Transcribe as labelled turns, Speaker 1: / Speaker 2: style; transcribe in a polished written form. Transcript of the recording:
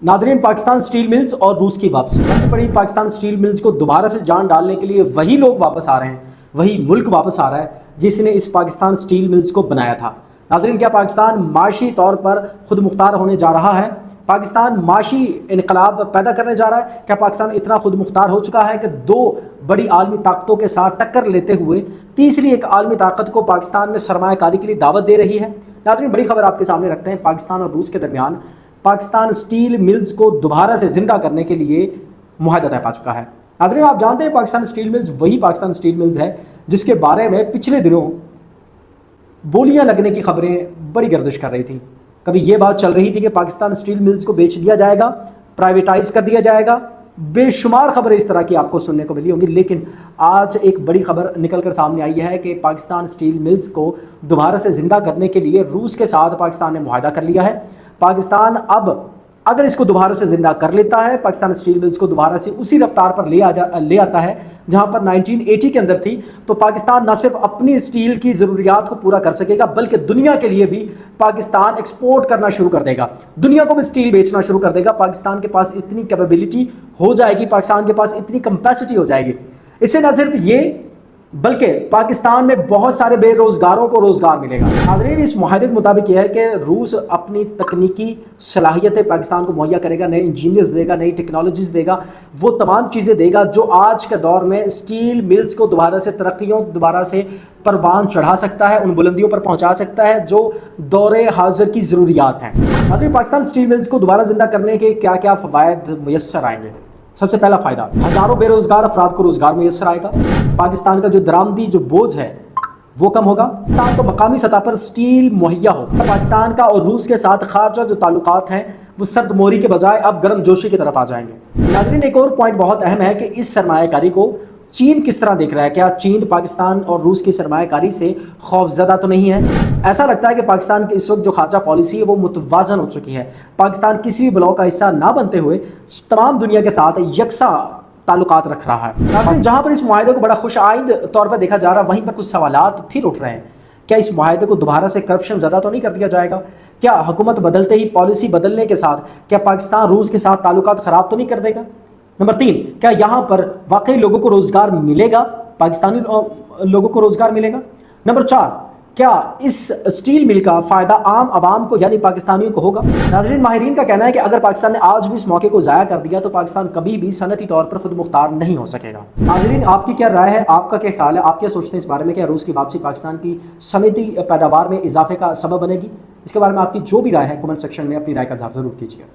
Speaker 1: नाज़रीन, Pakistan steel mills और रूस की वापसी। बंद पड़ी पाकिस्तान स्टील मिल्स को दोबारा से जान डालने के लिए वही लोग वापस आ रहे हैं, वही मुल्क वापस आ रहा है जिसने इस पाकिस्तान स्टील मिल्स को बनाया था। नाज़रीन, क्या पाकिस्तान माशी तौर पर खुद मुख्तार होने जा रहा है? पाकिस्तान माशी इनकलाब पैदा करने जा रहा है? क्या पाकिस्तान इतना खुद मुख्तार हो चुका है कि दो बड़ी आलमी ताकतों के साथ टक्कर लेते हुए तीसरी एक आलमी ताकत को पाकिस्तान में सरमायाकारी के लिए दावत दे रही है? नाज़रीन, बड़ी खबर आपके सामने रखते हैं। पाकिस्तान और रूस के दरमियान पाकिस्तान स्टील मिल्स को दोबारा से ज़िंदा करने के लिए मुआहदा तय पा चुका है। नाज़रीन, आप जानते हैं पाकिस्तान स्टील मिल्स वही पाकिस्तान स्टील मिल्स है जिसके बारे में पिछले दिनों बोलियां लगने की खबरें बड़ी गर्दिश कर रही थी। कभी ये बात चल रही थी कि पाकिस्तान स्टील मिल्स को बेच दिया जाएगा, प्राइवेटाइज कर दिया जाएगा। बेशुमार खबरें इस तरह की आपको सुनने को मिली होंगी, लेकिन आज एक बड़ी खबर निकल कर सामने आई है कि पाकिस्तान स्टील मिल्स को दोबारा से ज़िंदा करने के लिए रूस के साथ पाकिस्तान ने मुआहदा कर लिया है। पाकिस्तान अब अगर इसको दोबारा से ज़िंदा कर लेता है, पाकिस्तान स्टील मिल्स को दोबारा से उसी रफ्तार पर ले आता है जहां पर 1980 के अंदर थी, तो पाकिस्तान न सिर्फ अपनी स्टील की ज़रूरियात को पूरा कर सकेगा बल्कि दुनिया के लिए भी पाकिस्तान एक्सपोर्ट करना शुरू कर देगा, दुनिया को भी स्टील बेचना शुरू कर देगा। पाकिस्तान के पास इतनी कैपेबिलिटी हो जाएगी, पाकिस्तान के पास इतनी कैपेसिटी हो जाएगी। इससे न सिर्फ ये बल्कि पाकिस्तान में बहुत सारे बेरोज़गारों को रोज़गार मिलेगा। नाज़रीन, इस मुआहदे के मुताबिक यह है कि रूस अपनी तकनीकी सलाहियतें पाकिस्तान को मुहैया करेगा, नए इंजीनियर्स देगा, नई टेक्नोलॉजीज़ देगा, वो तमाम चीज़ें देगा जो आज के दौर में स्टील मिल्स को दोबारा से तरक्कियों दोबारा से परवान चढ़ा सकता है, उन बुलंदियों पर पहुँचा सकता है जो दौरे हाजिर की ज़रूरियात हैं। नाज़रीन, पाकिस्तान स्टील मिल्स को दोबारा ज़िंदा करने के क्या क्या फ़वायद मुयस्सर आएंगे? सबसे पहला फ़ायदा, हज़ारों बेरोज़गार अफराद को रोज़गार मुयस्सर आएगा। पाकिस्तान का जो दरामदी जो बोझ है वो कम होगा। पाकिस्तान को मकामी सतह पर स्टील मुहैया होगा। पाकिस्तान का और रूस के साथ खारजा जो ताल्लुकात हैं वो सर्दमोरी के बजाय अब गर्म जोशी की तरफ आ जाएंगे। नाज़रीन, एक और पॉइंट बहुत अहम है कि इस सरमायाकारी को चीन किस तरह देख रहा है? क्या चीन पाकिस्तान और रूस की सरमायाकारी से खौफज़दा तो नहीं है? ऐसा लगता है कि पाकिस्तान की इस वक्त जो खारजा पॉलिसी है वो मुतवाज़न हो चुकी है। पाकिस्तान किसी भी ब्लॉक का हिस्सा ना बनते हुए तमाम दुनिया के साथ यकसा ताल्लुकात रख रहा है। जहाँ पर इस मुआहदे को बड़ा खुश आइंद तौर पर देखा जा रहा है, वहीं पर कुछ सवालात फिर उठ रहे हैं। क्या इस मुआहदे को दोबारा से करप्शन ज़्यादा तो नहीं कर दिया जाएगा? क्या हुकूमत बदलते ही पॉलिसी बदलने के साथ क्या पाकिस्तान रूस के साथ ताल्लुकात ख़राब तो नहीं कर देगा? नंबर 3, क्या यहाँ पर वाकई लोगों को रोज़गार मिलेगा, पाकिस्तानी लोगों को रोज़गार मिलेगा? नंबर 4, क्या इस स्टील मिल का फ़ायदा आम आवाम को यानी पाकिस्तानियों को होगा? नाज़रीन, माहिरीन का कहना है कि अगर पाकिस्तान ने आज भी इस मौके को ज़ाया कर दिया तो पाकिस्तान कभी भी सनती तौर पर खुद मुख्तार नहीं हो सकेगा। नाज़रीन, आपकी क्या राय है, आपका क्या ख्याल है, आप क्या सोचते हैं इस बारे में? क्या रूस की वापसी पाकिस्तान की सनती पैदावार में इजाफे का सबब बनेगी? इसके बारे में आपकी जो भी राय है कमेंट सेक्शन में अपनी राय का इज़हार ज़रूर कीजिए।